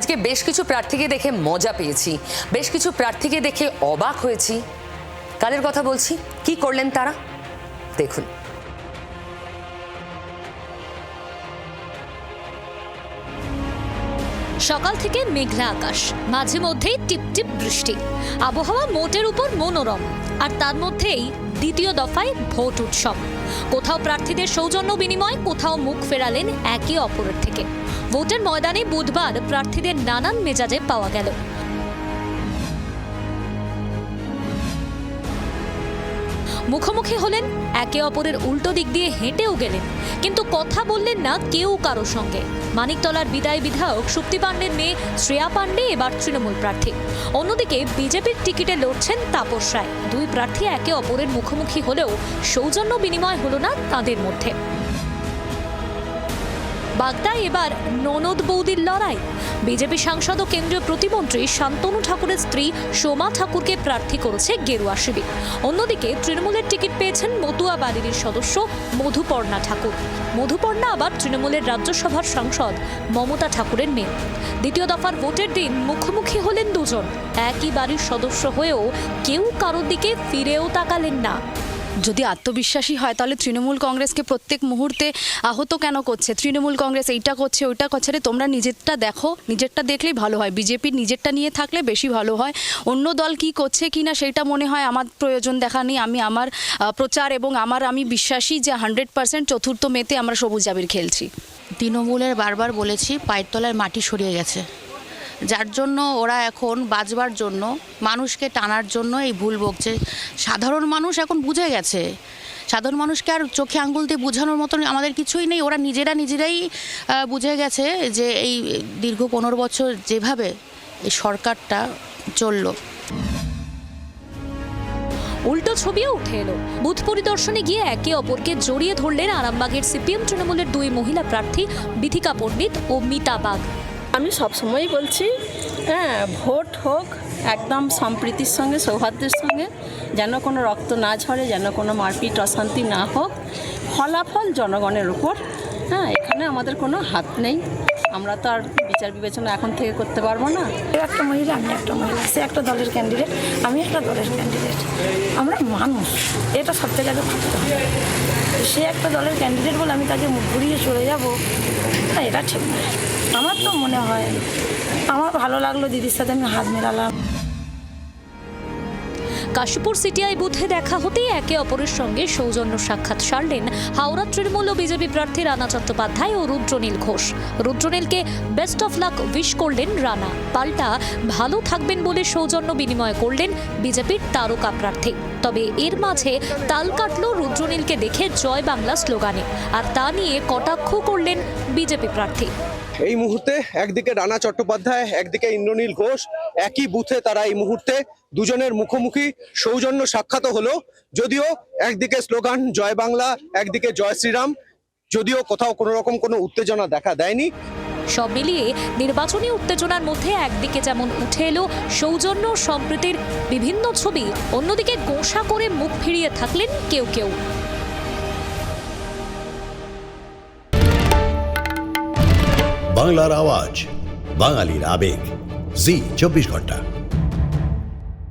আজকে বেশ কিছু প্রার্থীকে দেখে মজা পেয়েছি, বেশ কিছু প্রার্থীকে দেখে অবাক হয়েছি। কাদের কথা বলছি, কি করলেন তারা, দেখুন। সকাল থেকে মেঘলা আকাশ, মাঝে মধ্যেই টিপটিপ বৃষ্টি, আবহাওয়া মোটের উপর মনোরম। আর তার মধ্যেই দ্বিতীয় দফায় ভোট উৎসব। কোথাও প্রার্থীদের সৌজন্য বিনিময়, কোথাও মুখ ফেরালেন একে অপরের থেকে। ভোটের ময়দানে বুধবার প্রার্থীদের নানান মেজাজে পাওয়া গেল। মুখোমুখি হলেন, একে অপরের উল্টো দিক দিয়ে হেঁটেও গেলেন, কিন্তু কথা বললেন না কেউ কারো সঙ্গে। মানিকতলার বিদায় বিধায়ক সুপ্তি পাণ্ডের মেয়ে শ্রেয়া পাণ্ডে এবার তৃণমূল প্রার্থী। অন্যদিকে বিজেপির টিকিটে লড়ছেন তাপস রায়। দুই প্রার্থী একে অপরের মুখোমুখি হলেও সৌজন্য বিনিময় হলো না তাঁদের মধ্যে। বাগদায় এবার ননদ বৌদির লড়াই। বিজেপি সাংসদ ও কেন্দ্রীয় প্রতিমন্ত্রী শান্তনু ঠাকুরের স্ত্রী সোমা ঠাকুরকে প্রার্থী করেছে গেরুয়া শিবির। অন্যদিকে তৃণমূলের টিকিট পেয়েছেন মতুয়া বাড়ির সদস্য মধুপর্ণা ঠাকুর। মধুপর্ণা আবার তৃণমূলের রাজ্যসভার সাংসদ মমতা ঠাকুরের মেয়ে। দ্বিতীয় দফার ভোটের দিন মুখোমুখি হলেন দুজন। একই বাড়ির সদস্য হয়েও কেউ কারোর দিকে ফিরেও তাকালেন না। যদি আত্মবিশ্বাসী হয় তাহলে তৃণমূল কংগ্রেসকে প্রত্যেক মুহূর্তে আহত কেন করছে? তৃণমূল কংগ্রেস এইটা করছে ওইটা করছে, রে তোমরা নিজেরটা দেখো, নিজেরটা দেখলেই ভালো হয়। বিজেপির নিজেরটা নিয়ে থাকলে বেশি ভালো হয়। অন্য দল কি করছে কি না সেটা মনে হয় আমার প্রয়োজন দেখা নেই। আমি আমার প্রচার এবং আমি বিশ্বাসী যে 100% চতুর্থ মেতে আমরা সবুজ আবির খেলছি। তৃণমূলের বারবার বলেছি পায়ের তলায় মাটি সরিয়ে গেছে, যার জন্য ওরা এখন বাঁচবার জন্য মানুষকে টানার জন্য এই ভুল বকছে। সাধারণ মানুষ এখন বুঝে গেছে, সাধারণ মানুষকে আর চোখে আঙ্গুল দিয়ে বোঝানোর মতন আমাদের কিছুই নেই। ওরা নিজেরাই বুঝে গেছে যে এই দীর্ঘ 15 বছর যেভাবে এই সরকারটা চলল। উল্টো ছবিও উঠে এলো। বুথ পরিদর্শনে গিয়ে একে অপরকে জড়িয়ে ধরলেন আরামবাগের সিপিএম তৃণমূলের দুই মহিলা প্রার্থী বিথিকা পণ্ডিত ও মিতা বাগ। আমি সবসময়ই বলছি, ভোট হোক একদম সম্প্রীতির সঙ্গে, সৌহার্দ্যের সঙ্গে, যেন কোনো রক্ত না ঝরে, যেন কোনো মারপিট অশান্তি না হোক। ফলাফল জনগণের উপর। এখানে আমাদের কোনো হাত নেই। আমরা তো আর বিচার বিবেচনা এখন থেকে করতে পারবো না। একটা মহিলা, আমি একটা মহিলা, সে একটা দলের ক্যান্ডিডেট, আমি একটা দলের ক্যান্ডিডেট। আমরা মানুষ, এটা সব থেকে আগে ভাবতে হবে। সে একটা দলের ক্যান্ডিডেট বলে আমি তাকে মুখ ঘুরিয়ে চলে যাবো, না, এটা ঠিক নয়। আমার তো মনে হয়, আমার ভালো লাগলো দিদির সাথে আমি হাত মেলালাম। কাশীপুর সিটিআই বুথে দেখা হতেই একে অপরের সঙ্গে সৌজন্য সাক্ষাৎ সারলেন হাওড়া তৃণমূল ও বিজেপি প্রার্থী রানা চট্টোপাধ্যায় ও রুদ্রনীল ঘোষ। রুদ্রনীলকে বেস্ট অফ লাক উইশ করলেন রানা, পাল্টা ভালো থাকবেন বলে সৌজন্য বিনিময় করলেন বিজেপির তারকা প্রার্থী। তবে এর মাঝে তাল কাটল রুদ্রনীলকে দেখে জয় বাংলা স্লোগানে, আর তা নিয়ে কটাক্ষ করলেন বিজেপি প্রার্থী। এই মুহূর্তে একদিকে রানা চট্টোপাধ্যায়, একদিকে ইন্দ্রনীল ঘোষ, একই বুথে তারা এই মুহূর্তে দুজনের মুখোমুখি সৌজন্য সাক্ষাৎ হলো। যদিও একদিকে স্লোগান জয় বাংলা, একদিকে জয় শ্রীরাম, যদিও কোথাও কোনো রকম কোনো উত্তেজনা দেখা দেয়নি। সব মিলিয়ে নির্বাচনী উত্তেজনার মধ্যে একদিকে যেমন উঠে এলো সৌজন্য সম্প্রীতির বিভিন্ন ছবি, অন্যদিকে গোঁসা করে মুখ ফিরিয়ে থাকলেন কেউ কেউ। বাংলার আওয়াজ, বাঙালির আবেগ, জি 24 ঘন্টা।